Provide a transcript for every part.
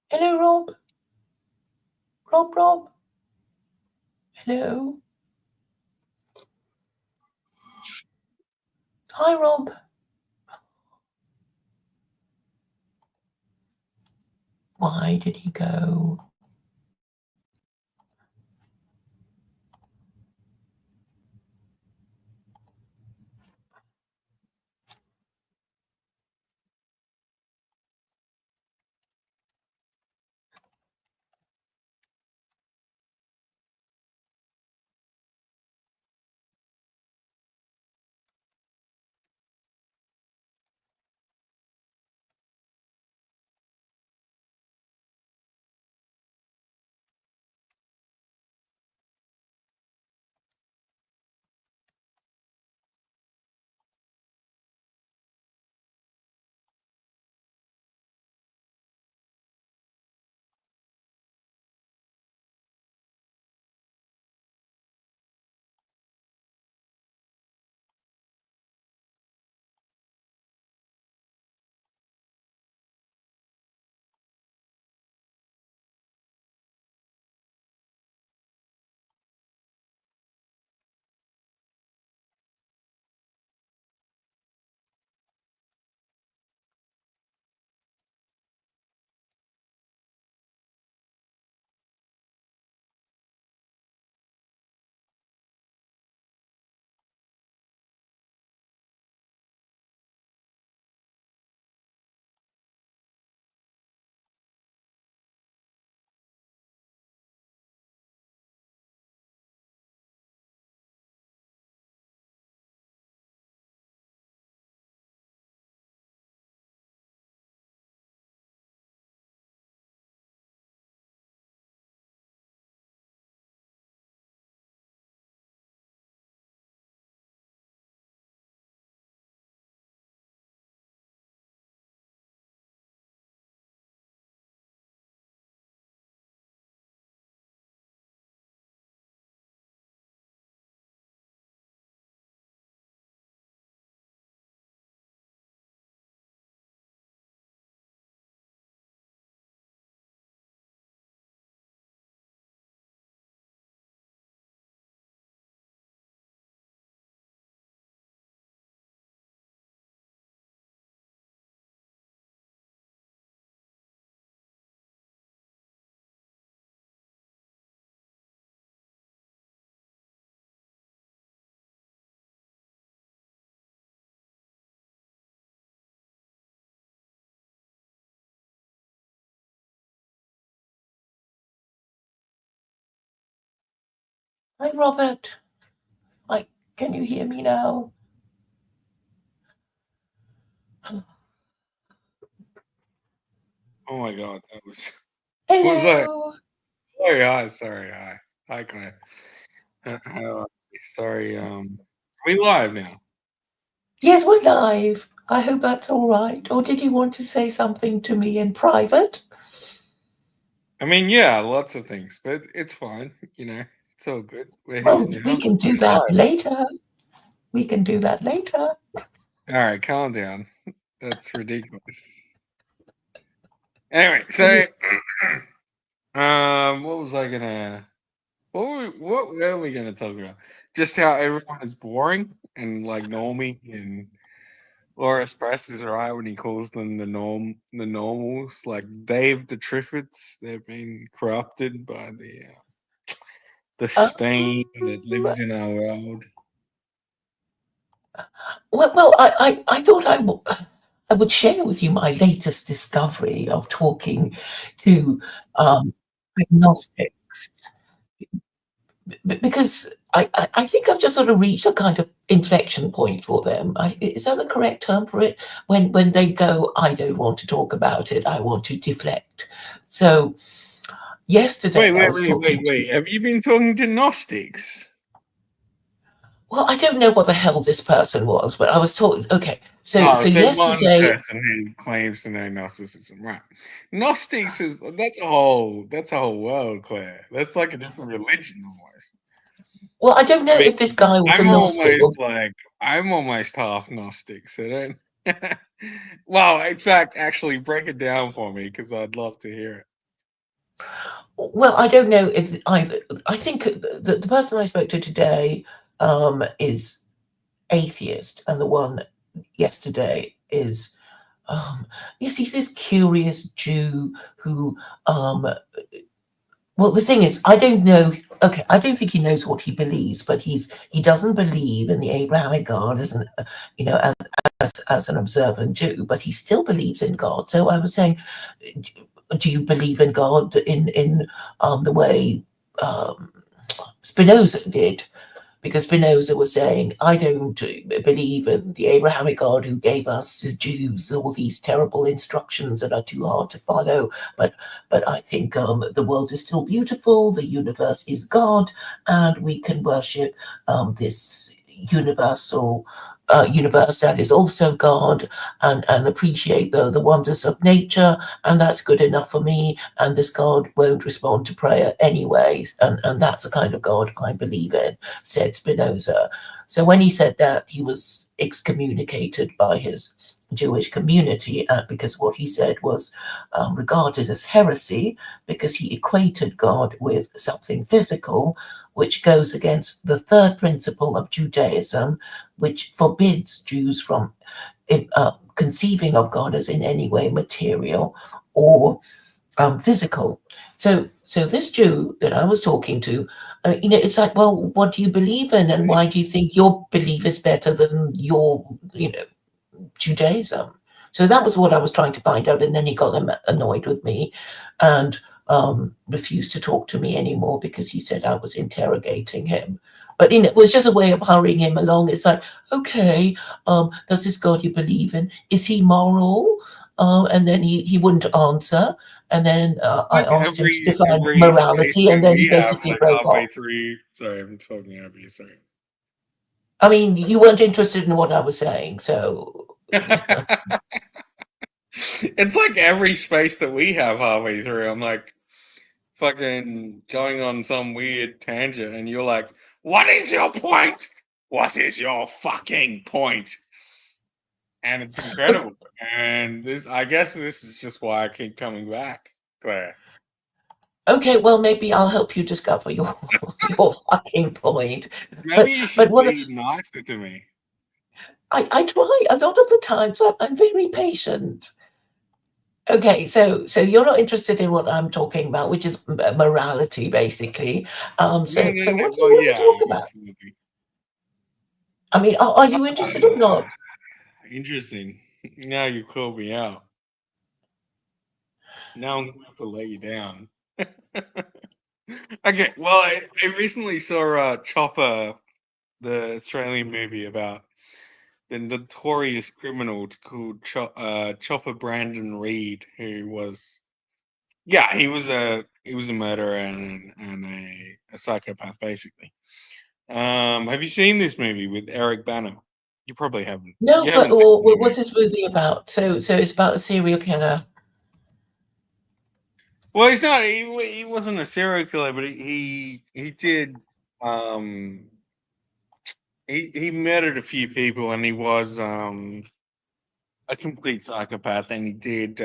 Hello, Rob. Rob. Hello. Hi, Rob. Why did he go? Hi, Robert. Can you hear me now? Oh my God, that was Hello. was that? Sorry, hi, Claire. How sorry, we live now. Yes, we're live. I hope that's all right. Or did you want to say something to me in private? I mean, yeah, lots of things, but it's fine. It's all good. We're here Well, we now. can do We're that live. later. We can do that later. All right, calm down. That's ridiculous. Anyway, so what was I gonna? What were we gonna talk about? Just how everyone is boring and like normie and Laura Press is right when he calls them the normals, like Dave the Triffids. They've been corrupted by the stain that Um, lives in our world. well, I thought I would share with you my latest discovery of talking to agnostics. Because I think I've just sort of reached a kind of inflection point for them. Is that the correct term for it? When they go, I don't want to talk about it. I want to deflect. So yesterday I was talking to. Wait. Have you been talking to Gnostics? Well, I don't know what the hell this person was, but I was talking. Okay, so Oh, so so one yesterday. person who claims to know Gnosticism, right? Gnostics is that's a whole world, Claire. That's like a different religion almost. Well, I don't know I if this mean, guy was a I'm Gnostic. Or, almost like I'm almost half Gnostic, so don't. Well, in fact, actually break it down for me because I'd love to hear it. Well, I don't know if either. I think the person I spoke to today is atheist, and the one yesterday is yes, he's this curious Jew who well, the thing is, I don't know. Okay, I don't think he knows what he believes, but he doesn't believe in the Abrahamic God as an you know as an observant Jew, but he still believes in God. So I was saying, do you believe in God in the way um, Spinoza did? Because Spinoza was saying, I don't believe in the Abrahamic God who gave us Jews all these terrible instructions that are too hard to follow. But but I think the world is still beautiful. The universe is God, and we can worship this universal. Universe that is also God, and appreciate the wonders of nature, and that's good enough for me. And this God won't respond to prayer anyways, and that's the kind of God I believe in, said Spinoza. So when he said that, he was excommunicated by his Jewish community because what he said was regarded as heresy because he equated God with something physical, which goes against the third principle of Judaism, which forbids Jews from conceiving of God as in any way material or physical. So this Jew that I was talking to, it's like, well, what do you believe in, and why do you think your belief is better than your, Judaism? So that was what I was trying to find out, and then he got annoyed with me, and refused to talk to me anymore because he said I was interrogating him. But it was just a way of hurrying him along. It's like, okay, does this God you believe in, is he moral? And then he wouldn't answer. And then I Like asked him to define every space morality, and that then he we have, basically like broke halfway off. through. Sorry, I'm talking over you. Sorry. I mean, you weren't interested in what I was saying, so It's like every space that we have halfway through. I'm like fucking going on some weird tangent, and you're like, "What is your point? What is your fucking point?" And it's okay, incredible. And this, I guess, this is just why I keep coming back, Claire. okay, well, maybe I'll help you discover your your fucking point. Maybe But you but should what be nicer to me. I try a lot of the times. I'm very patient. Okay, so you're not interested in what I'm talking about, which is morality, basically. No, So no, so no. what do you Well, want to yeah, talk about? absolutely. I mean, are you interested or not? Interesting. Now you called me out. Now I'm going to have to lay you down. Okay, well, I recently saw Chopper, the Australian movie about the notorious criminal called Chopper Brandon Reed, who was, yeah, he was a murderer and a psychopath, basically. Have you seen this movie with Eric Bana? You probably haven't. No, You but haven't seen it what's anyway. this movie about? So it's about a serial killer. Well, he's not. He wasn't a serial killer, but he did. Um, he murdered a few people, and he was a complete psychopath. And he did.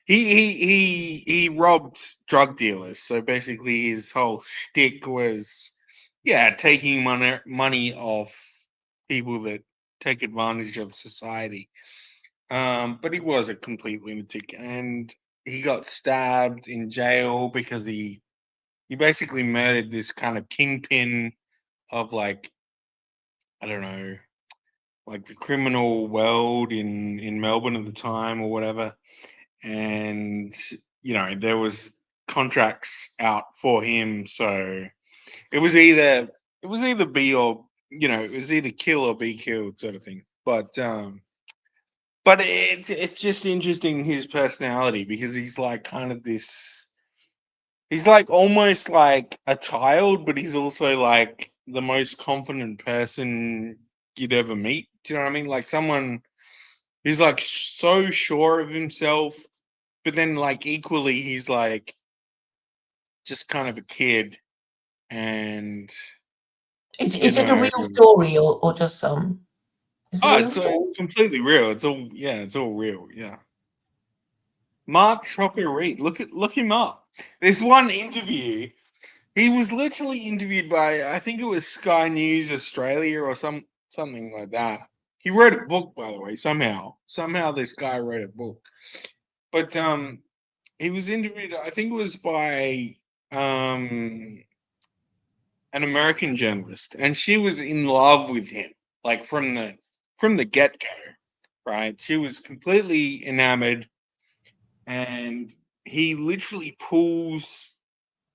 He robbed drug dealers. So basically, his whole shtick was, yeah, taking money off people that take advantage of society. But he was a complete lunatic, and he got stabbed in jail because he basically murdered this kind of kingpin of, like, I don't know, like the criminal world in Melbourne at the time or whatever. And there was contracts out for him, so it was either be or it was either kill or be killed sort of thing. But it's just interesting, his personality, because he's like kind of this. He's like almost like a child, but he's also like the most confident person you'd ever meet. Do you know what I mean? Like someone who's like so sure of himself, but then like equally he's like just kind of a kid, and Is you it a know, real story or just some? Is it a Oh, real it's story? completely real. It's all real. Yeah. Mark Chopper Reed. Look him up. There's one interview. He was literally interviewed by, I think it was Sky News Australia or something like that. He wrote a book, by the way. Somehow this guy wrote a book. But he was interviewed. I think it was by um an American journalist, and she was in love with him, like from the get go, right? She was completely enamored, and he literally pulls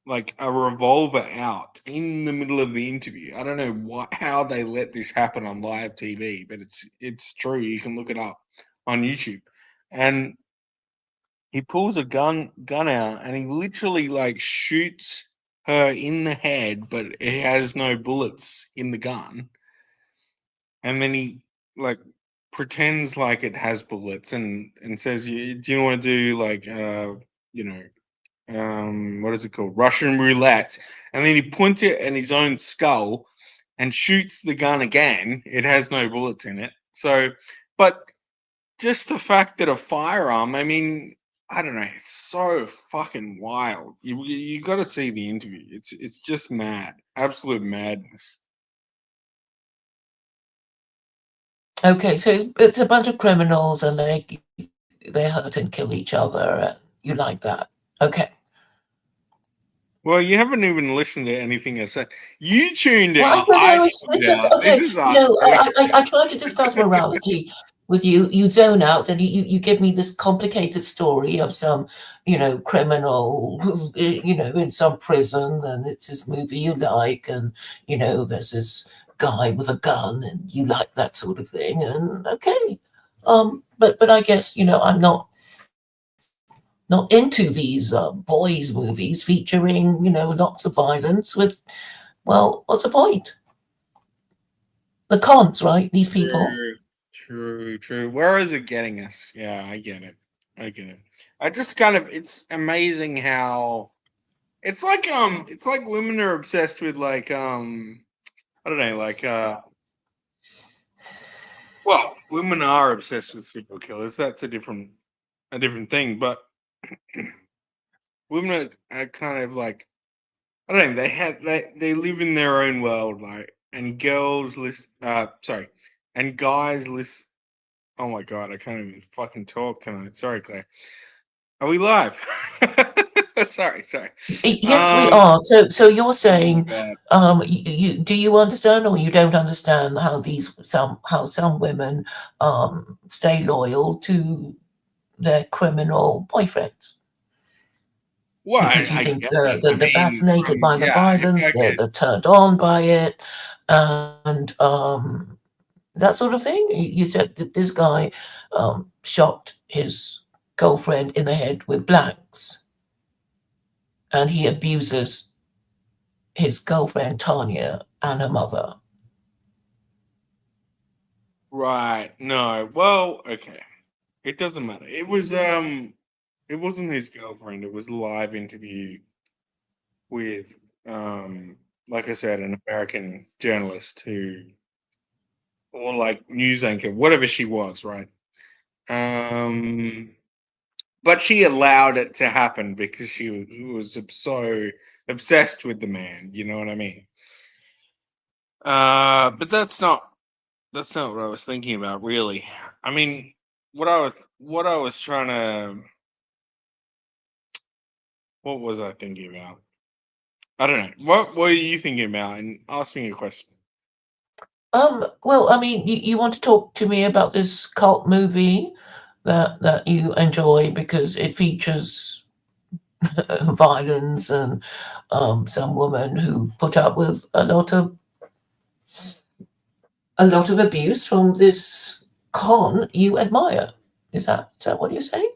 like a revolver out in the middle of the interview. I don't know how they let this happen on live TV, but it's true. You can look it up on YouTube, and he pulls a gun out, and he literally like shoots her in the head, but it has no bullets in the gun, and then he like pretends like it has bullets and says, Do you want to do like you know what is it called, Russian roulette?" And then he points it at his own skull and shoots the gun again. It has no bullets in it. So, but just the fact that a firearm, I mean, I don't know, it's so fucking wild. You got to see the interview. It's just mad, absolute madness. Okay, so it's a bunch of criminals and they hurt and kill each other, and you like that? Okay. Well, you haven't even listened to anything I said. You tuned Well, I out. don't I know. tuned It's just out. This okay. is us I roasting. try to discuss morality with you. You zone out, and you give me this complicated story of some, criminal, who, in some prison, and it's this movie you like, and there's this guy with a gun, and you like that sort of thing, and okay. But I guess I'm not into these boys movies featuring lots of violence with, well, what's the point? The cons, right? These people. True, true. Where is it getting us? Yeah, I get it. I get it. I just kind of, it's amazing how it's like women are obsessed with like I don't know, like well, women are obsessed with serial killers. That's a different thing, but women are kind of like, I don't know, they live in their own world, like, and girls list sorry, and guys list. Oh my god, I can't even fucking talk tonight. Sorry, Claire. Are we live? Sorry. Yes, we are. So you're Oh my saying, bad. you do you understand or you don't understand how some women stay loyal to their criminal boyfriends Well, because you I think get it. I they're mean, fascinated from by the yeah, if violence, I could, they're turned on by it, and that sort of thing. You said that this guy shot his girlfriend in the head with blanks, and he abuses his girlfriend Tanya and her mother. right? No, well, okay, it doesn't matter. It wasn't his girlfriend. It was a live interview with like I said, an American journalist who, or like news anchor, whatever she was, right? Um, but she allowed it to happen because was so obsessed with the man. You know what I mean? But that's not what I was thinking about, really. I mean, what I was trying to, what was I thinking about? I don't know. What were you thinking about? And ask me a question. Well, I mean, you want to talk to me about this cult movie that you enjoy because it features violence and some woman who put up with a lot of abuse from this con you admire. Is that what you're saying?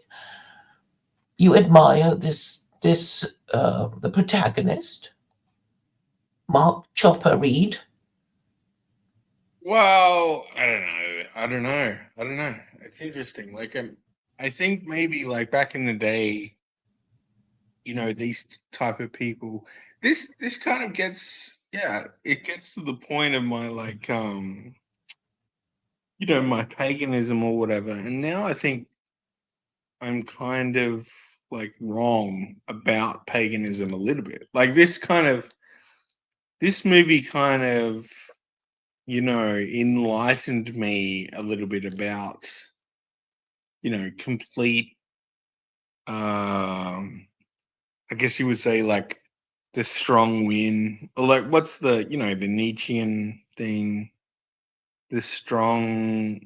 You admire this the protagonist, Mark Chopper Reed. Well, I don't know. It's interesting. Like, I think maybe like back in the day, these type of people. This kind of gets, yeah, it gets to the point of my like my paganism or whatever. And now I think I'm kind of like wrong about paganism a little bit. Like this movie kind of, enlightened me a little bit about, complete, um, I guess you would say like the strong win, or like what's the Nietzschean thing, the strong,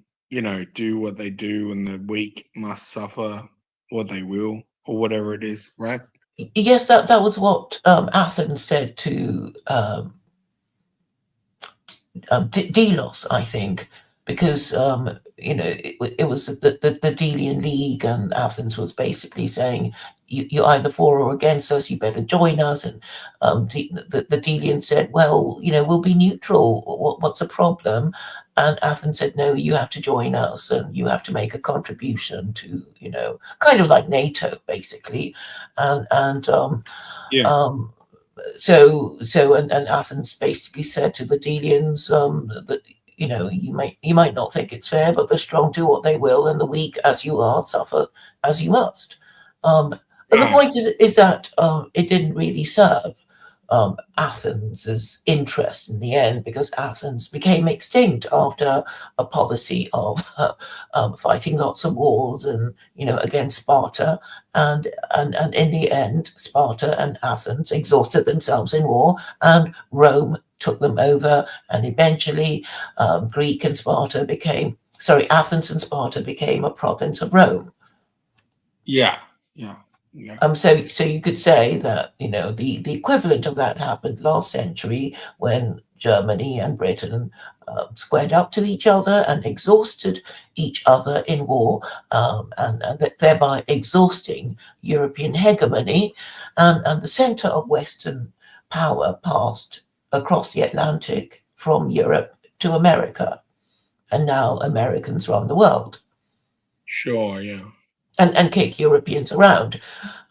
do what they do, and the weak must suffer what they will, or whatever it is, right? Yes, that was what Athens said to Delos, I think, because it was the Delian League, and Athens was basically saying you're either for or against us. You better join us. And the Delian said, "Well, we'll be neutral. What's the problem?" And Athens said, "No, you have to join us, and you have to make a contribution to kind of like NATO, basically." And Yeah. um, and Athens basically said to the Delians that you might not think it's fair, but the strong do what they will, and the weak, as you are, suffer as you must. But the Oh, point is that it didn't really serve Athens's interest in the end, because Athens became extinct after a policy of fighting lots of wars and against Sparta, and in the end Sparta and Athens exhausted themselves in war, and Rome took them over, and eventually Athens and Sparta became a province of Rome. yeah, yeah, yeah. So you could say that the equivalent of that happened last century when Germany and Britain squared up to each other and exhausted each other in war, and thereby exhausting European hegemony, and the center of Western power passed across the Atlantic from Europe to America, and now Americans run the world Sure, yeah. and kick Europeans around.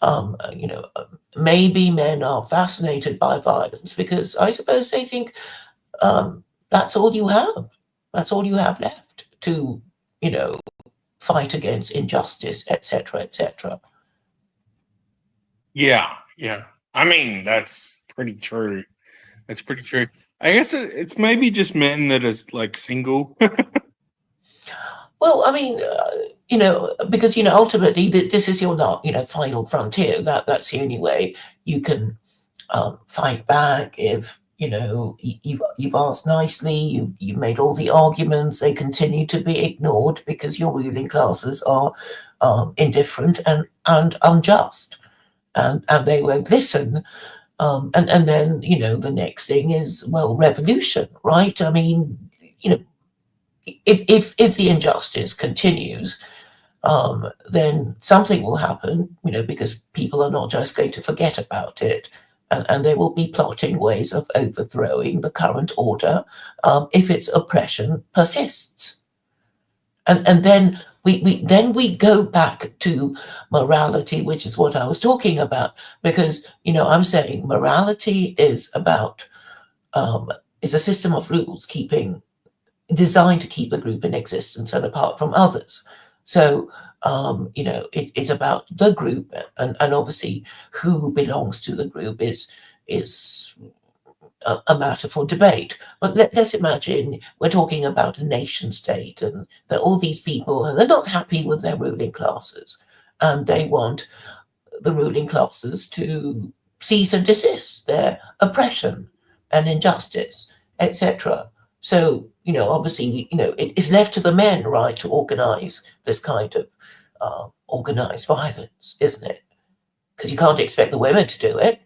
Um, uh, you know, uh, Maybe men are fascinated by violence because I suppose they think that's all you have. That's all you have left to, you know, fight against injustice, etc., etc. Yeah, yeah. I mean, that's pretty true. That's pretty true. I guess it's maybe just men that is like single. Well, I mean, because ultimately this is your not final frontier. That's the only way you can fight back. If you've asked nicely, you've made all the arguments, they continue to be ignored because your ruling classes are indifferent and unjust, and they won't listen. And then the next thing is, well, revolution, right? I mean, you know if the injustice continues, then something will happen, because people are not just going to forget about it. And they will be plotting ways of overthrowing the current order if its oppression persists. And then we go back to morality, which is what I was talking about, because I'm saying morality um, is a system of rules designed to keep a group in existence and apart from others. So, it's about the group, and obviously who belongs to the group is a matter for debate. But let's imagine we're talking about a nation state, and that all these people, and they're not happy with their ruling classes, and they want the ruling classes to cease and desist their oppression and injustice, etc. So, obviously, it is left to the men, right, to organize this kind of organized violence, isn't it? Because you can't expect the women to do it.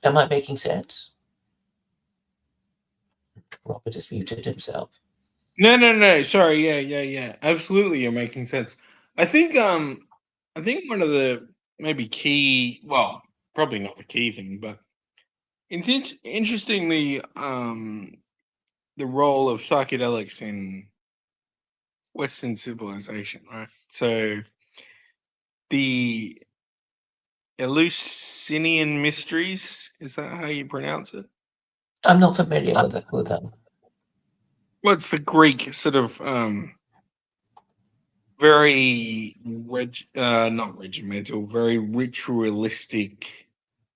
Am I making sense? Robert has muted himself. No, no, no. Sorry. Yeah, yeah, yeah. Absolutely, you're making sense. I think I think one of the maybe key, well, probably not the key thing, but interestingly, the role of psychedelics in Western civilization, right? So the Eleusinian mysteries, is that how you pronounce it? I'm not familiar with them. what's the Greek sort of very not regimental, very ritualistic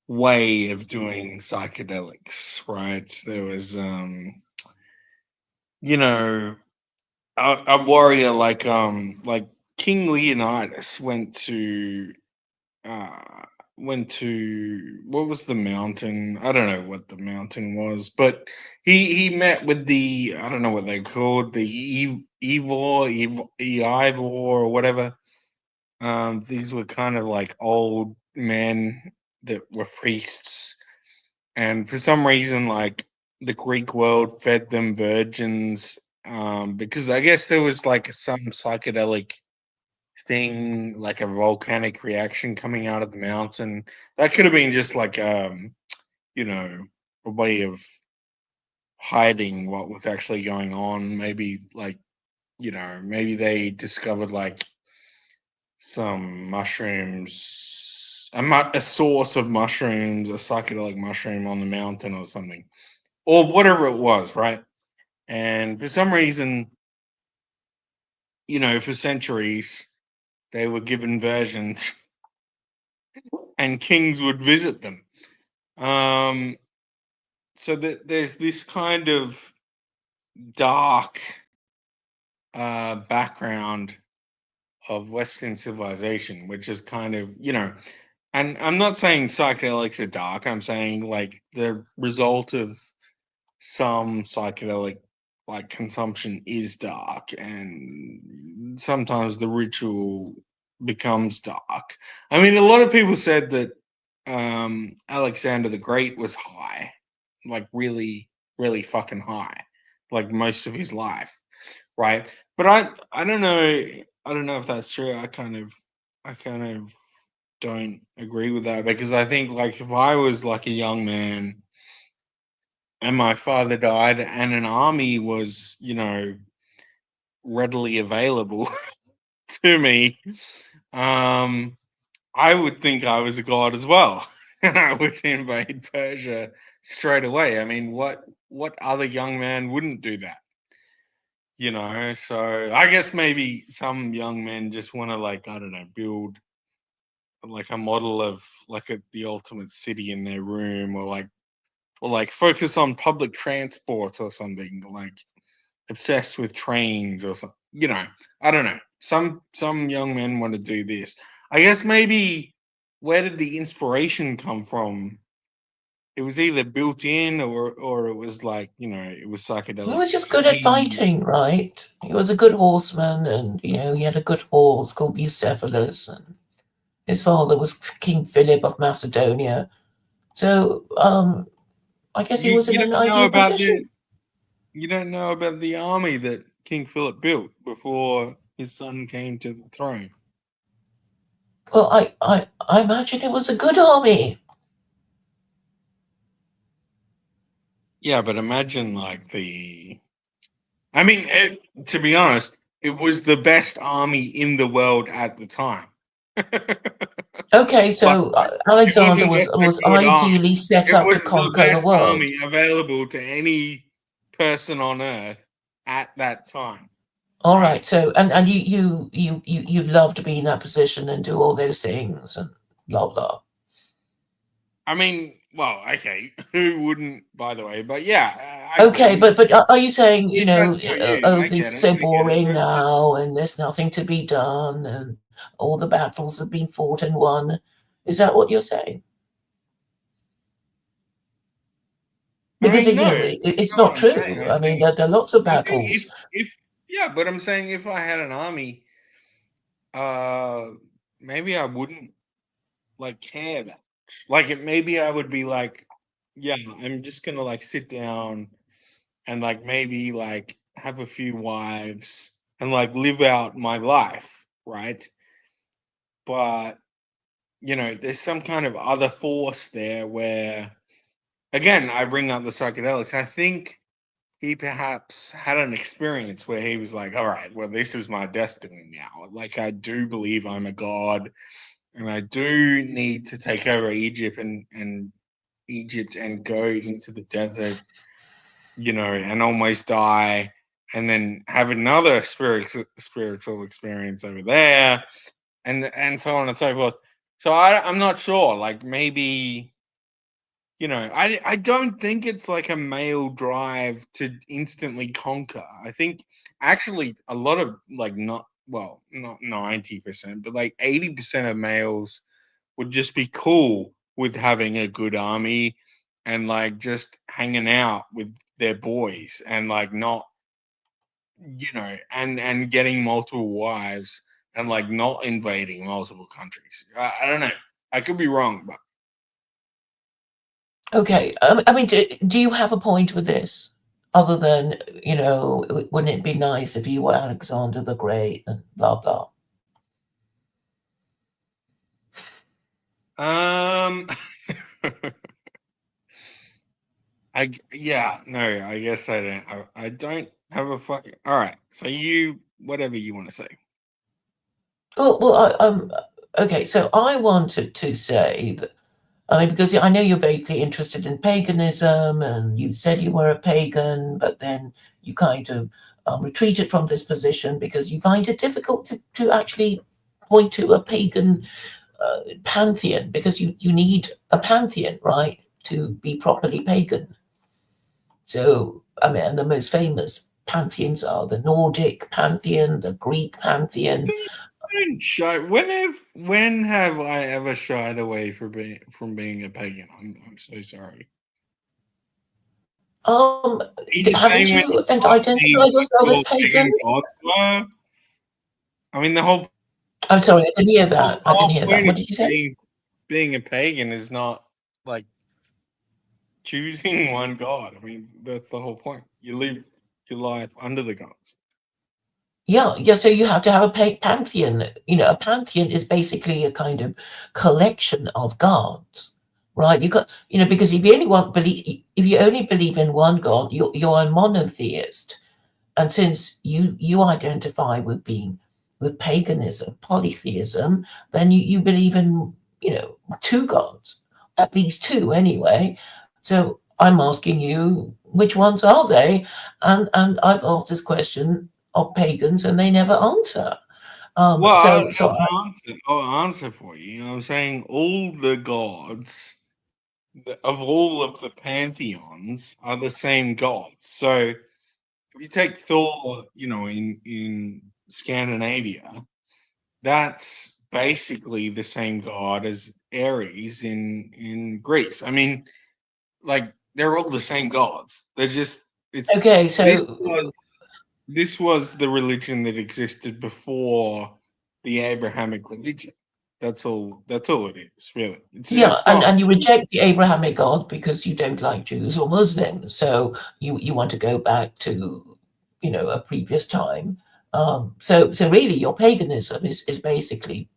way of doing psychedelics, right? There was you know, a warrior like King Leonidas uh went to what was the mountain? I don't know what the mountain was, but he met with the I don't know what they're called, the Eivor or whatever. These were kind of like old men that were priests, and for some reason, like the Greek world fed them virgins, because I guess there was like some psychedelic thing, like a volcanic reaction coming out of the mountain. That could have been just like you know, a way of hiding what was actually going on. Maybe like, maybe they discovered like some mushrooms, a source of mushrooms, a psychedelic mushroom on the mountain or something, or whatever it was, right? And for some reason, for centuries, they were given versions, and kings would visit them. Um, so that there's this kind of dark background of Western civilization, which is kind of, and I'm not saying psychedelics are dark. I'm saying like the result of some psychedelic like consumption is dark, and sometimes the ritual becomes dark. I mean, a lot of people said that Alexander the Great was high, like really, really fucking high, like most of his life, right? But I don't know. I don't know if that's true. I kind of don't agree with that, because I think like if I was like a young man and my father died and an army was, readily available to me, um, I would think I was a god as well, and I would invade Persia straight away. I mean, what other young man wouldn't do that? So I guess maybe some young men just want to, like, I don't know, build like a model of like the ultimate city in their room, or like focus on public transport or something, like obsessed with trains or something. I don't know. Some young men want to do this. I guess maybe where did the inspiration come from? It was either built in, or it was like, it was He was just psychedelics. good at He fighting, right? He was a good horseman, and he had a good horse called Bucephalus, and his father was King Philip of Macedonia. So, I guess he you was in you an don't know ideal about the position. you don't know about the army that King Philip built before his son came to the throne. Well, I imagine it was a good army. Yeah, but imagine like I mean, to be honest, it was the best army in the world at the time. Okay, Like, so it Alexander wasn't was just a was good army. ideally set It up to was the conquer the best world. army available to any person on earth at that time, All right? right, so and you'd love to be in that position and do all those things and blah blah. I mean, well, okay, who wouldn't, by the way? But yeah, I get Okay, it. but are you saying, If that's not you, oh, I things get are it. so I get it. boring now and there's nothing to be done and all the battles have been fought and won? Is that what you're saying? I Because mean, no, that's it's not what not I'm saying. true. I mean, there are lots of I'm saying battles. if yeah, but I'm saying if I had an army, uh, maybe I wouldn't like care that much. Like maybe I would be like, yeah, I'm just gonna like sit down and like maybe like have a few wives and like live out my life, right? But there's some kind of other force there where, again, I bring up the psychedelics. I think he perhaps had an experience where he was like, all right, well, this is my destiny now. Like, I do believe I'm a god, and I do need to take over Egypt and go into the desert, and almost die. and then have another spiritual experience over there, and so on and so forth. So I'm not sure. Like maybe I don't think it's like a male drive to instantly conquer. I think actually a lot of like not 90%, but like 80% of males would just be cool with having a good army and like just hanging out with their boys and like not and getting multiple wives and like not invading multiple countries. I don't know. I could be wrong, but Okay. I mean, do you have a point with this? Other than, wouldn't it be nice if you were Alexander the Great and blah, blah? um yeah, no, I guess I don't have a fuck. All right, so you whatever you want to say. Well, okay. So I wanted to say that, I mean, because I know you're vaguely interested in paganism and you said you were a pagan, but then you kind of retreated from this position because you find it difficult to actually point to a pagan pantheon because you need a pantheon, right, to be properly pagan. So, I mean, and the most famous pantheons are the Nordic pantheon, the Greek pantheon. Don't shy. When have I ever shied away from being a pagan? I'm so sorry. Are you Haven't saying when you you and asked me identified what yourself as your pagan? pagan gods were? I mean, the whole I'm sorry, I didn't hear whole, that. I didn't whole hear that. point of What did you say? being a pagan is not like choosing one god. I mean, that's the whole point. You live your life under the gods. Yeah, yeah. So you have to have a pantheon. A pantheon is basically a kind of collection of gods, right? You got, because if you only believe in one god, you're a monotheist. And since you identify with paganism, polytheism, then you believe in two gods, at least two anyway. So I'm asking you, which ones are they? And I've asked this question of pagans, and they never answer. Um, Well, so so I, I'll answer for you. I'm saying all the gods of all of the pantheons are the same gods. So if you take Thor, in Scandinavia, that's basically the same god as Ares in Greece. I mean, like they're all the same gods. They're just it's okay, this so was this was the religion that existed before the Abrahamic religion. That's all it is, really. It's yeah, it's and not. you reject the Abrahamic God because you don't like Jews or Muslims. So you want to go back to, a previous time. So really, your paganism is basically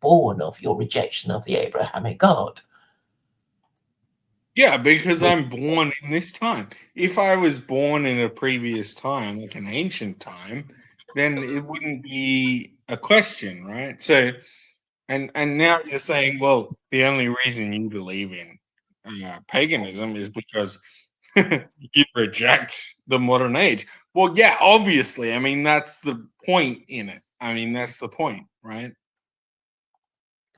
born of your rejection of the Abrahamic God. Yeah, because I'm born in this time. If I was born in a previous time, like an ancient time, then it wouldn't be a question, right? So, and now you're saying, well, the only reason you believe in paganism is because you reject the modern age. Well, yeah, obviously. I mean, that's the point in it. I mean, that's the point, right?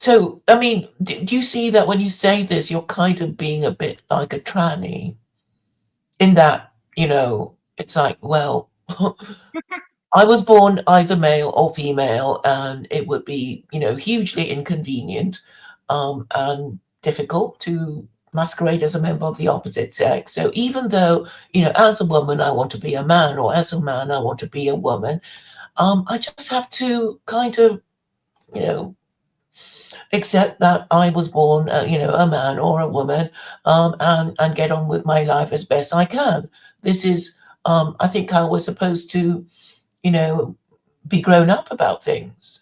So, I mean, do you see that when you say this, you're kind of being a bit like a tranny in that, it's like, well, I was born either male or female, and it would be, hugely inconvenient and difficult to masquerade as a member of the opposite sex. So even though, as a woman, I want to be a man, or as a man, I want to be a woman, I just have to kind of, you know, accept that I was born, a man or a woman, and get on with my life as best I can. This is, I think, how we're supposed to, you know, be grown up about things.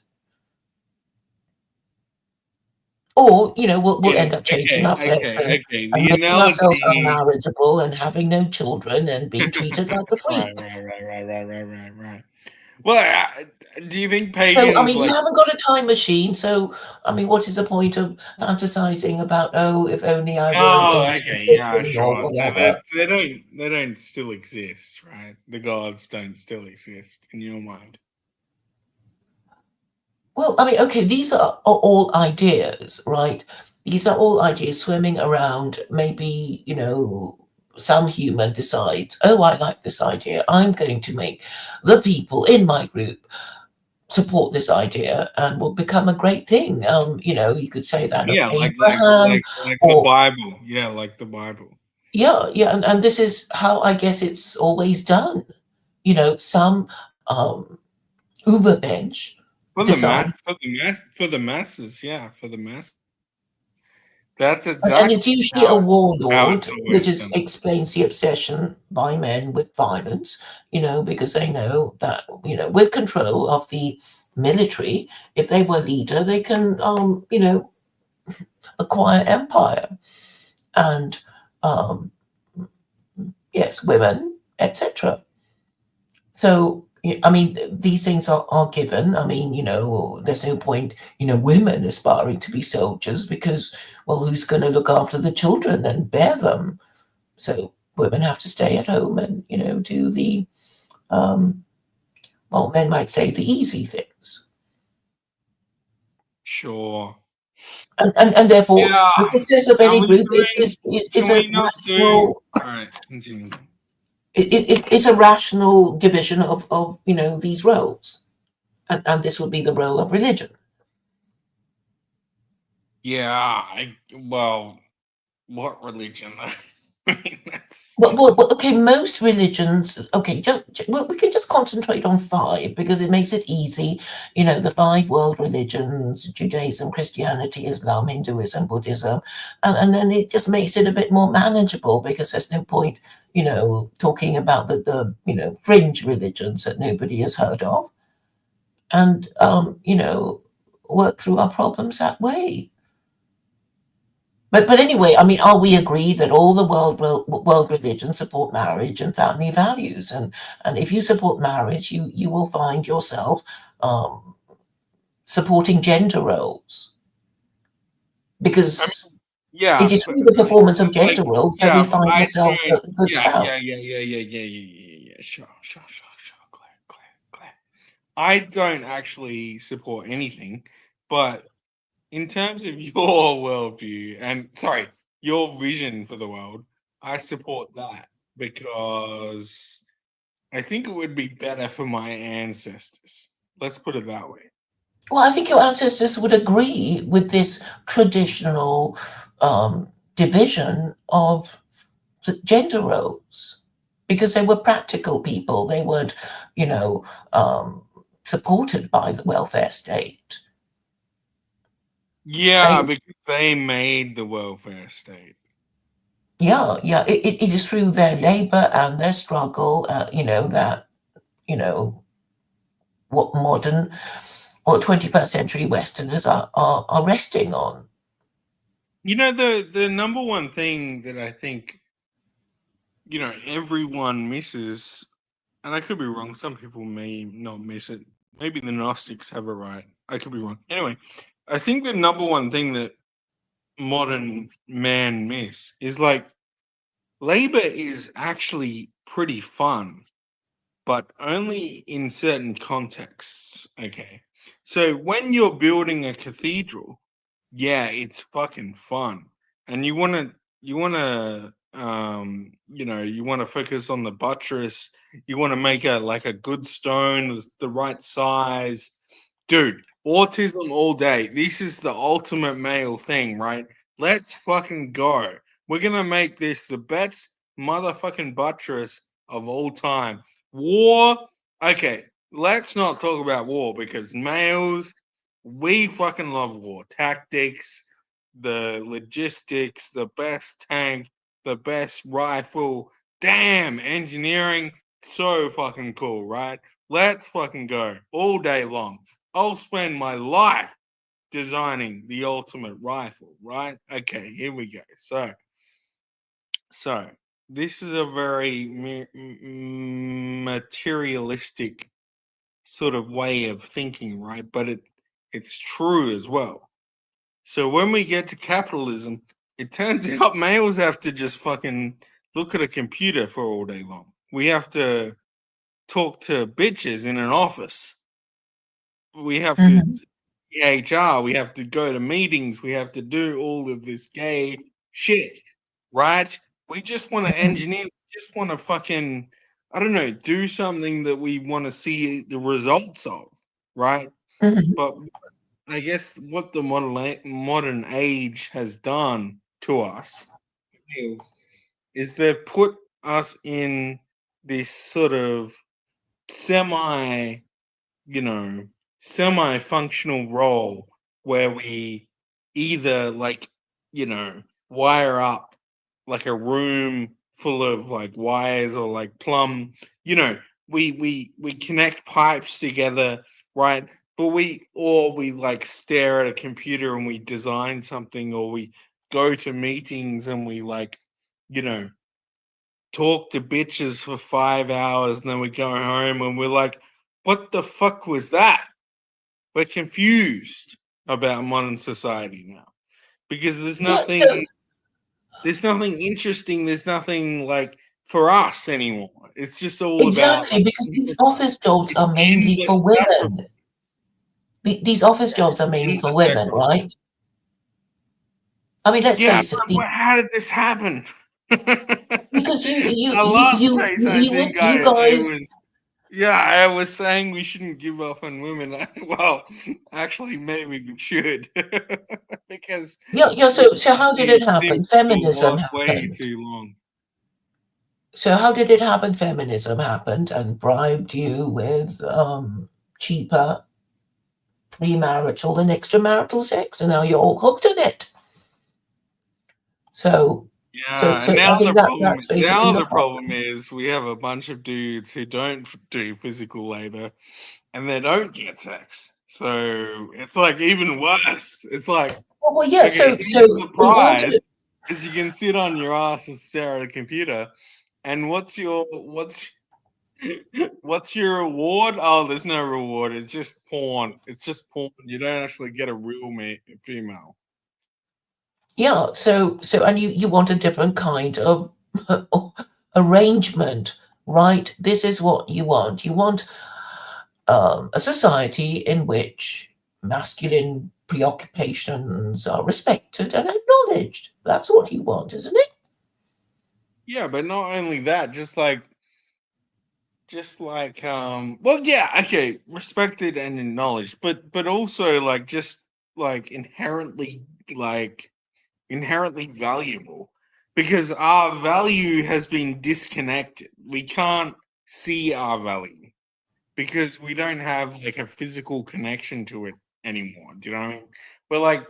Or, we'll Okay, end up changing okay, our sex okay, okay. and The making ourselves analogy. unmarriageable and having no children and being treated like a Right, freak. right, right, right, right, right, right, right. Well, do you think So, I pagans mean, you like? haven't got a time machine, so, I mean, what is the point of fantasizing about, "Oh, if only I were in Oh, ancient okay, yeah, Britain," or sure. So that whatever? they don't still exist, right? The gods don't still exist in your mind. Well, I mean, okay, these are all ideas, right? These are all ideas swimming around. Maybe, some human decides, oh, I like this idea. I'm going to make the people in my group support this idea and will become a great thing. You could say that of Yeah, like like Abraham, like like the or Bible. Yeah, like the Bible. yeah, yeah, and this is how I guess it's always done. Some Uberbench For the decide. mass, for the masses, yeah, for the mass. That's And exactly it's usually a how warlord, it's which always is done. explains the obsession by men with violence, because they know that, with control of the military, if they were leader, they can, acquire empire and, um, yes, women, etc. So, I mean, these things are given. I mean, there's no point, women aspiring to be soldiers because, well, who's going to look after the children and bear them? So women have to stay at home and, do the, um, well, men might say the easy things. Sure. And therefore, Yeah. the success of Are any we group doing? is Can a we not do? rational All right, continue. it's a rational division of these roles, and this would be the role of religion. Yeah. Well, what religion? I mean, that's Well, just. okay, most religions. Okay, well, we can just concentrate on five because it makes it easy. The five world religions: Judaism, Christianity, Islam, Hinduism, Buddhism, and then it just makes it a bit more manageable because there's no point, talking about the fringe religions that nobody has heard of, and work through our problems that way. But anyway, I mean, are we agreed that all the world religions support marriage and family values? And if you support marriage, you will find yourself um, supporting gender roles I because mean, yeah, it is but through the performance of like, gender roles that yeah, we but find I ourselves don't. a good Yeah, spouse. yeah, yeah, yeah, yeah, yeah, yeah, yeah, yeah. Sure, sure, sure, sure. Clear. I don't actually support anything, but in terms of your worldview and sorry, your vision for the world, I support that because I think it would be better for my ancestors. Let's put it that way. Well, I think your ancestors would agree with this traditional division of the gender roles because they were practical people. They weren't, you know, um, supported by the welfare state. Yeah, They, because they made the welfare state. yeah, yeah. It is through their labor and their struggle, that you know what modern or 21st century Westerners are resting on. The number one thing that I think everyone misses, and I could be wrong. Some people may not miss it. Maybe the Gnostics have it right. I could be wrong. Anyway, I think the number one thing that modern man miss is like labor is actually pretty fun, but only in certain contexts. Okay. So when you're building a cathedral, yeah, it's fucking fun. And you want to focus on the buttress. You want to make a like a good stone, the right size. Dude, autism all day. This is the ultimate male thing, right? Let's fucking go. We're gonna make this the best motherfucking buttress of all time. War. Okay, let's not talk about war because males, we fucking love war. Tactics, the logistics, the best tank, the best rifle. Damn, engineering. So fucking cool, right? Let's fucking go all day long. I'll spend my life designing the ultimate rifle, right? Okay, here we go. So this is a very materialistic sort of way of thinking, right? But it's true as well. So when we get to capitalism, it turns out males have to just fucking look at a computer for all day long. We have to talk to bitches in an office. We have to Mhm. HR, we have to go to meetings, we have to do all of this gay shit, right? We just want to Mhm. engineer, we just want to fucking, I don't know, do something that we want to see the results of, right? Mhm. But I guess what the modern age has done to us is they've put us in this sort of semi you know, semi-functional role where we either wire up like a room full of like wires or like plumb, you know, we connect pipes together, right? But we like stare at a computer and we design something, or we go to meetings and we like, you know, talk to bitches for 5 hours and then we go home and we're like, what the fuck was that? We're confused about modern society now because Yeah. So there's nothing interesting, there's nothing like for us anymore. It's just all about exactly, like because these office jobs it's are mainly endless for sacrifice. women. These office Yeah, jobs are it's mainly for endless women, sacrifice. right? I mean, let's Yeah, face it. but how did this happen? Because Our last space, I think you I guys. was yeah, I was saying we shouldn't give up on women. Well, actually, maybe we should because Yeah, yeah. we've So how did been it happen? too Feminism way happened. too long. So how did it happen? Feminism happened and bribed you with cheaper premarital and extramarital sex, and now you're all hooked on it. So, Yeah, and so I think that's basically now your the problem. problem is we have a bunch of dudes who don't do physical labor and they don't get sex. So it's like even worse. It's like, Well, yeah. okay, So here's the in order, prize is you can sit on your ass and stare at a computer. And what's your reward? Oh, there's no reward. It's just porn. It's just porn. You don't actually get a real female. yeah. And you want a different kind of arrangement, right? This is what you want. You want a society in which masculine preoccupations are respected and acknowledged. That's what you want, isn't it? Yeah, but not only that, well, yeah, okay, respected and acknowledged, but also like just like like inherently valuable, because our value has been disconnected. We can't see our value because we don't have like a physical connection to it anymore. Do you know what I mean? We're like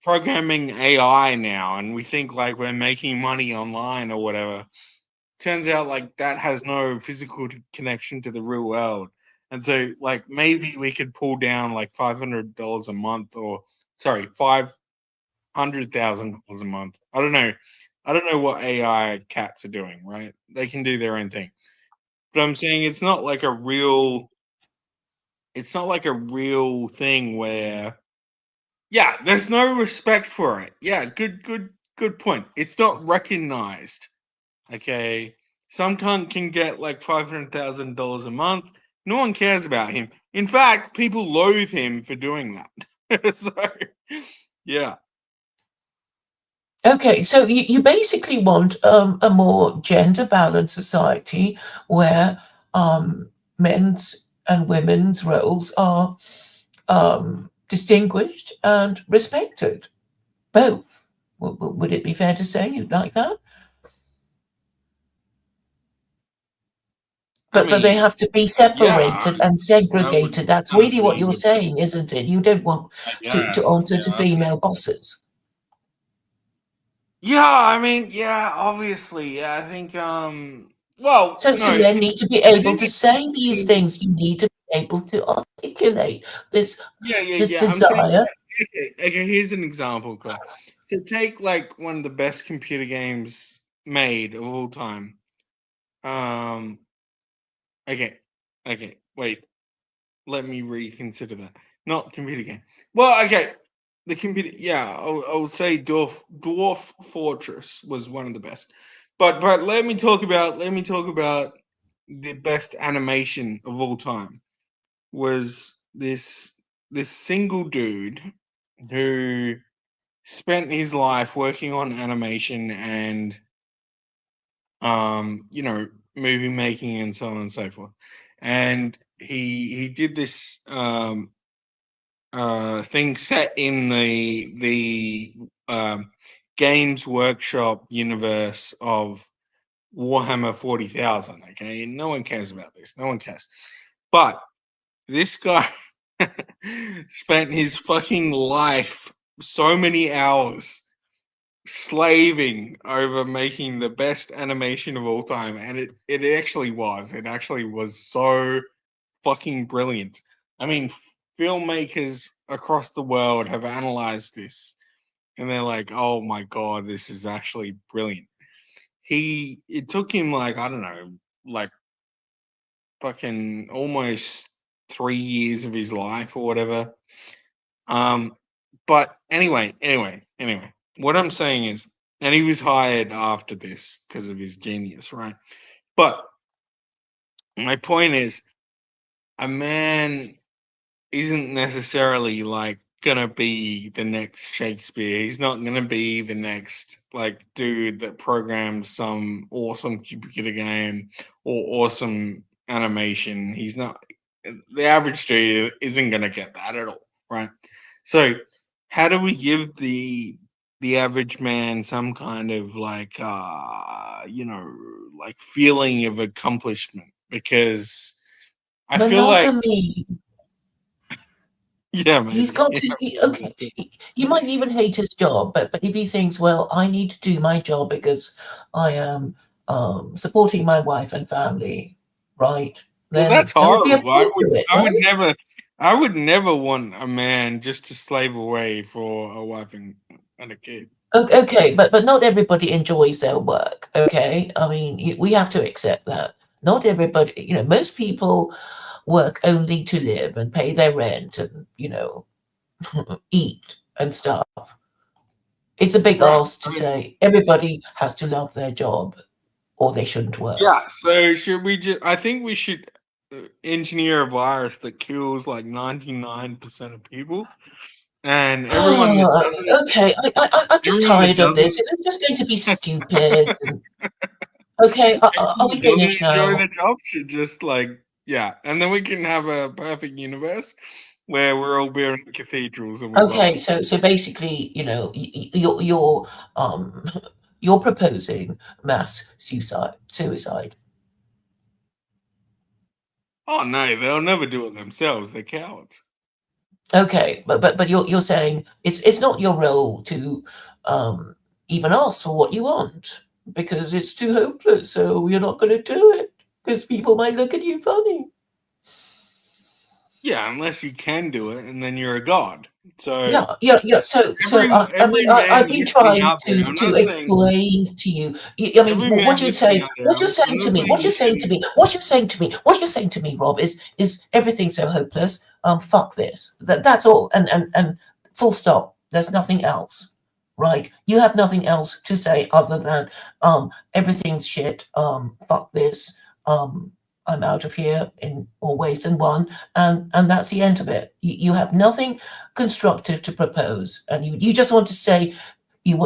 programming AI now, and we think like we're making money online or whatever. Turns out like that has no physical connection to the real world. And so like maybe we could pull down like $500 a month, or sorry, $500,000 a month. I don't know. I don't know what AI cats are doing, right? They can do their own thing. But I'm saying it's not like a real thing where yeah, there's no respect for it. Yeah, good point. It's not recognized. Okay. Some cunt can get like $500,000 a month. No one cares about him. In fact, people loathe him for doing that. So, yeah. Okay, so you basically want a more gender balanced society where men's and women's roles are distinguished and respected. Both. Would it be fair to say you'd like that? I But they mean, have to be yeah, separated and segregated. That's that would really what be you're the, saying, isn't it? You don't want I to guess. answer to Yeah. female bosses. Yeah, I mean, yeah, obviously. Yeah, I think, well, So, no, so men need to be I able think to it's, say these things. You need to be able to articulate this yeah, yeah, this yeah. I'm saying, desire. okay, here's an example, Claire. So take like one of the best computer games made of all time. Um, okay. Okay, wait. Let me reconsider that. Not computer game. Well, okay. The computer, yeah, I'll say Dwarf Fortress was one of the best. But let me talk about the best animation of all time was this single dude who spent his life working on animation and movie making and so on and so forth. And he did this thing set in the Games Workshop universe of Warhammer 40,000. Okay, no one cares about this. No one cares. But this guy spent his fucking life, so many hours, slaving over making the best animation of all time, and it actually was. It actually was so fucking brilliant. I mean, filmmakers across the world have analyzed this, and they're like, "Oh my god, this is actually brilliant." It took him like, I don't know, like fucking almost 3 years of his life or whatever. Um, but anyway, what I'm saying is, and he was hired after this because of his genius, right? But my point is, a man isn't necessarily like gonna be the next Shakespeare. He's not gonna be the next like dude that programs some awesome computer game or awesome animation. He's not. The average dude isn't gonna get that at all, right? So how do we give the average man some kind of like like feeling of accomplishment? Because I feel like, Monogamy. yeah, He's maybe. got Yeah, to be maybe okay. that's it. He might even hate his job, but if he thinks, well, I need to do my job because I am supporting my wife and family, right? Well, Then that's there would be a horrible. I point would to it, I would right? never I would never want a man just to slave away for a wife and a kid. Okay, but not everybody enjoys their work. Okay, I mean we have to accept that. Not everybody, most people work only to live and pay their rent and eat and stuff. It's a big Right. ask to I mean, say everybody has to love their job or they shouldn't work. yeah. So should we just? I think we should engineer a virus that kills like 99% of people, and Ah, okay, I'm just everyone that tired of this. doesn't, Is it just going to be stupid? Okay, are everyone we that doesn't finished enjoy now? the job should just like, yeah, and then we can have a perfect universe where we're all building cathedrals and we love Okay, it. so basically, um you're proposing mass suicide. Oh no, they'll never do it themselves. They're cowards. Okay, but you're saying it's not your role to um even ask for what you want because it's too hopeless, so you're not going to do it because people might look at you funny. Yeah, unless you can do it, and then you're a god. So Yeah. So I every mean, man I've been listening trying out there, I'm to not saying explain to you. I mean, every what man you're listening saying, out there. what you're I'm saying to not me, saying what you you're saying to shouldn't. me, what you're saying to me, what you're saying to me, Rob, is everything so hopeless? Fuck this. That's all. And full stop. There's nothing else, right? You have nothing else to say other than everything's shit. Fuck this. I'm out of here in more ways than one, and that's the end of it. You have nothing constructive to propose, and you just want to say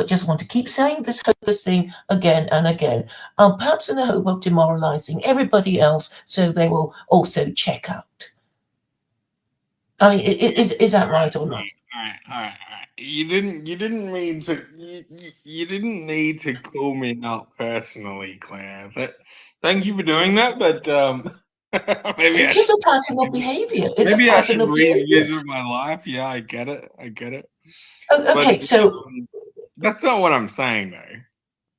just want to keep saying this hopeless thing again and again, perhaps in the hope of demoralizing everybody else, so they will also check out. I mean, is that All right, right or not? okay, all right. You didn't mean to. You didn't need to call me out personally, Claire. But thank you for doing that. But maybe It's I just should a pattern of behavior. It's a maybe I pattern should of behavior. revisit my life. Yeah, I get it. I get it. But Okay, so that's not what I'm saying, though.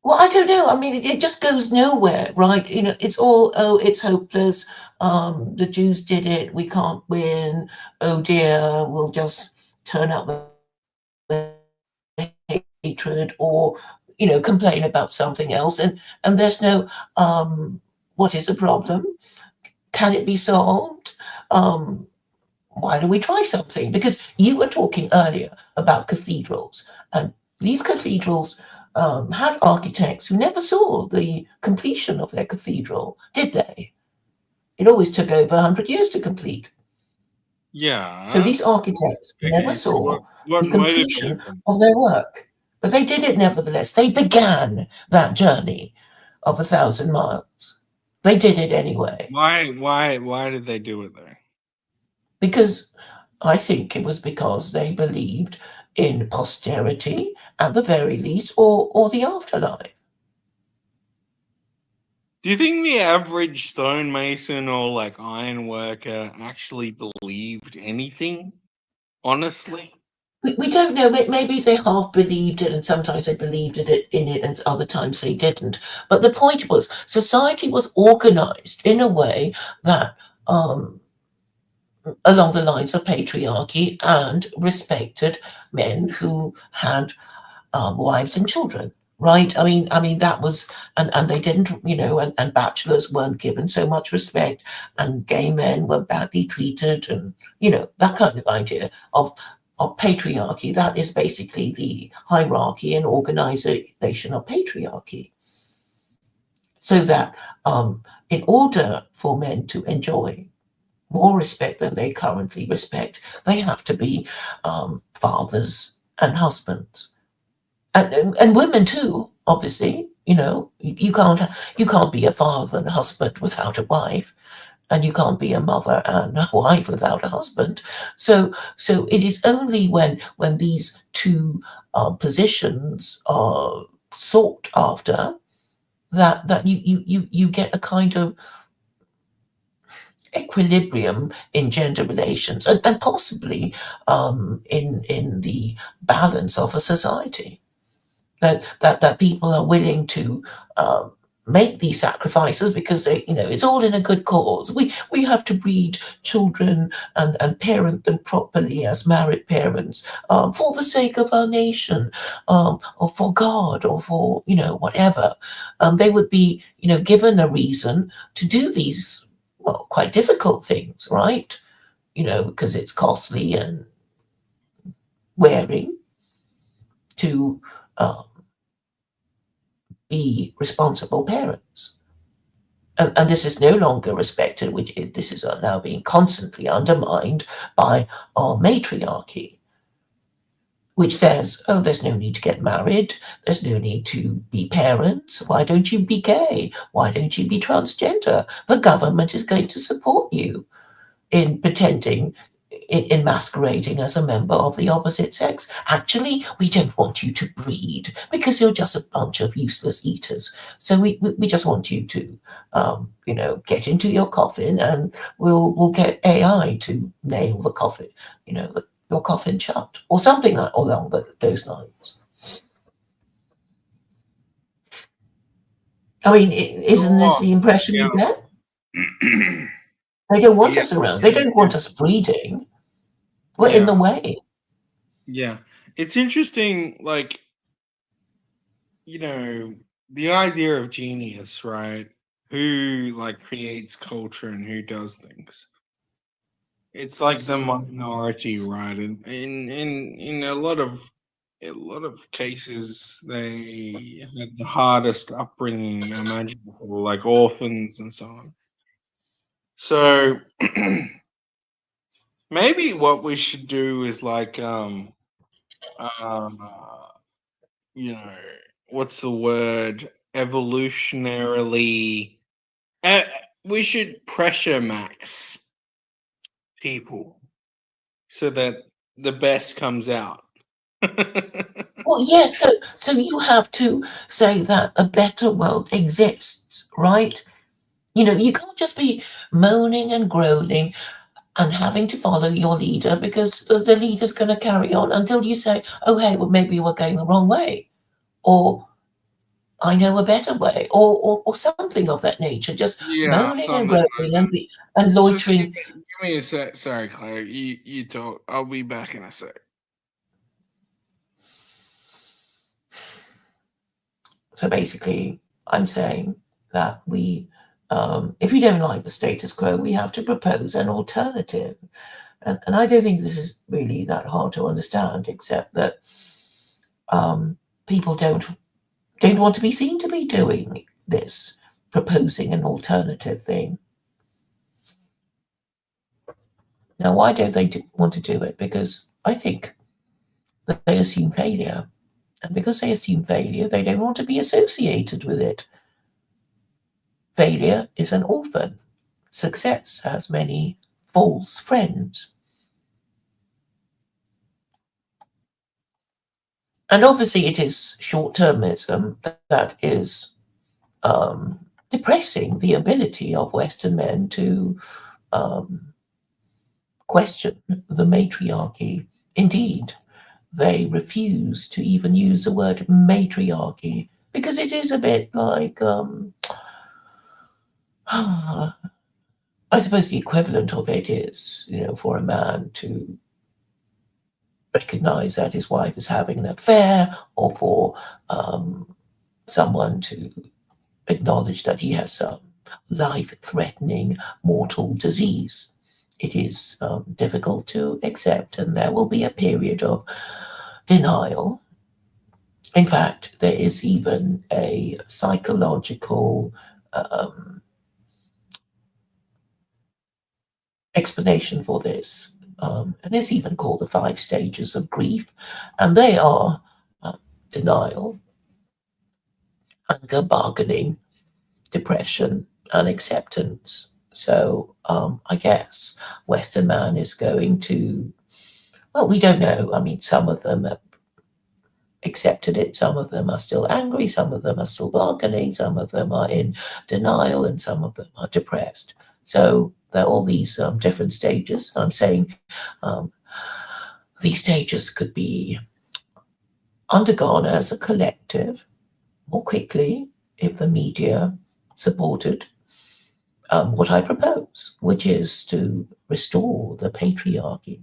well, I don't know. I mean, it just goes nowhere, right? It's all, oh, it's hopeless. The Jews did it. We can't win. Oh dear, we'll just turn out the hatred or, complain about something else. And there's no, what is the problem? can it be solved? Why don't we try something? Because you were talking earlier about cathedrals, and these cathedrals had architects who never saw the completion of their cathedral, did they? It always took over 100 years to complete. So Yeah. these architects never Okay. So saw what the motivated completion them? of their work, but they did it nevertheless. They began that journey of 1,000 miles. They did it anyway, Why did they do it though? because I think it was because they believed in posterity at the very least, or the afterlife. Do you think the average stonemason or like iron worker actually believed anything? Honestly? We don't know. Maybe they half believed it, and sometimes they believed in it, and other times they didn't. But the point was, society was organized in a way that, along the lines of patriarchy, and respected men who had wives and children. Right? I mean that was, and they didn't, and bachelors weren't given so much respect, and gay men were badly treated, and that kind of idea of patriarchy. That is basically the hierarchy and organization of patriarchy. So that, in order for men to enjoy more respect than they currently respect, they have to be fathers and husbands, and women too. Obviously, you can't be a father and a husband without a wife, and you can't be a mother and a wife without a husband. So it is only when these two positions are sought after that you get a kind of equilibrium in gender relations, and possibly in the balance of a society. That people are willing to make these sacrifices because it's all in a good cause. We have to breed children and parent them properly as married parents, for the sake of our nation, or for God, or for whatever. They would be given a reason to do these, well, quite difficult things, right? Because it's costly and wearing to uh, be responsible parents. And this is no longer respected, this is now being constantly undermined by our matriarchy, which says, oh, there's no need to get married, there's no need to be parents, why don't you be gay, why don't you be transgender, the government is going to support you in pretending, in masquerading as a member of the opposite sex. Actually, we don't want you to breed because you're just a bunch of useless eaters. So we just want you to, get into your coffin, and we'll get AI to nail the coffin, your coffin shut, or something like along those lines. I mean, isn't this Oh, the impression you yeah. get? They don't want Yeah, us around. They yeah, don't want us breeding. We're in the yeah, way. yeah. It's interesting, like, you know, the idea of genius, right? Who like creates culture and who does things. It's like the minority, right? And in a lot of cases, they had the hardest upbringing imaginable, like orphans and so on. So maybe what we should do is like uh, you know, what's the word? Evolutionarily, uh, we should pressure max people so that the best comes out. Well, yes. So you have to say that a better world exists, right? You can't just be moaning and groaning and having to follow your leader, because the leader's going to carry on until you say, "Oh, hey, well, maybe we're going the wrong way," or "I know a better way," or something of that nature. Just Yeah, moaning and something like groaning that. and Just give loitering. me, give me a sec. Sorry, Claire. You talk. I'll be back in a sec. So basically, I'm saying that we If you don't like the status quo, we have to propose an alternative. And I don't think this is really that hard to understand, except that people don't want to be seen to be doing this, proposing an alternative thing. Now, why don't they want to do it? Because I think that they assume failure. And because they assume failure, they don't want to be associated with it. Failure is an orphan. Success has many false friends. And obviously, it is short termism that is depressing the ability of Western men to question the matriarchy. Indeed, they refuse to even use the word matriarchy because it is a bit like, I suppose the equivalent of it is, for a man to recognize that his wife is having an affair, or for someone to acknowledge that he has some life-threatening mortal disease. It is difficult to accept, and there will be a period of denial. In fact, there is even a psychological explanation for this, and it's even called the 5 stages of grief, and they are denial, anger, bargaining, depression, and acceptance. So I guess Western man is going to, well, we don't know. I mean, some of them have accepted it, some of them are still angry, some of them are still bargaining, some of them are in denial, and some of them are depressed. So there are all these different stages. I'm saying these stages could be undergone as a collective more quickly if the media supported what I propose, which is to restore the patriarchy.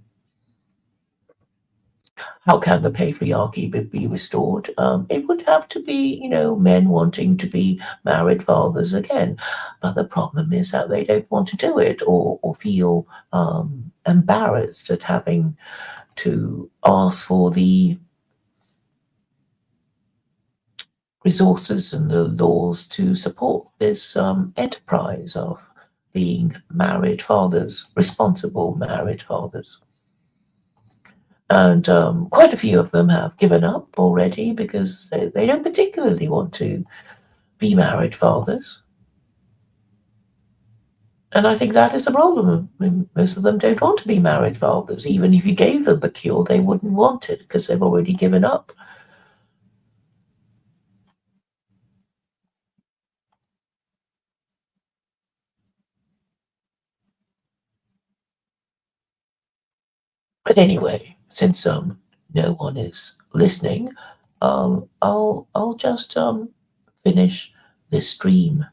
How can the patriarchy be restored? It would have to be, men wanting to be married fathers again. But the problem is that they don't want to do it, or feel embarrassed at having to ask for the resources and the laws to support this enterprise of being married fathers, responsible married fathers. And quite a few of them have given up already because they don't particularly want to be married fathers. And I think that is a problem. I mean, most of them don't want to be married fathers. Even if you gave them the cure, they wouldn't want it because they've already given up. But anyway, since no one is listening, I'll just finish this stream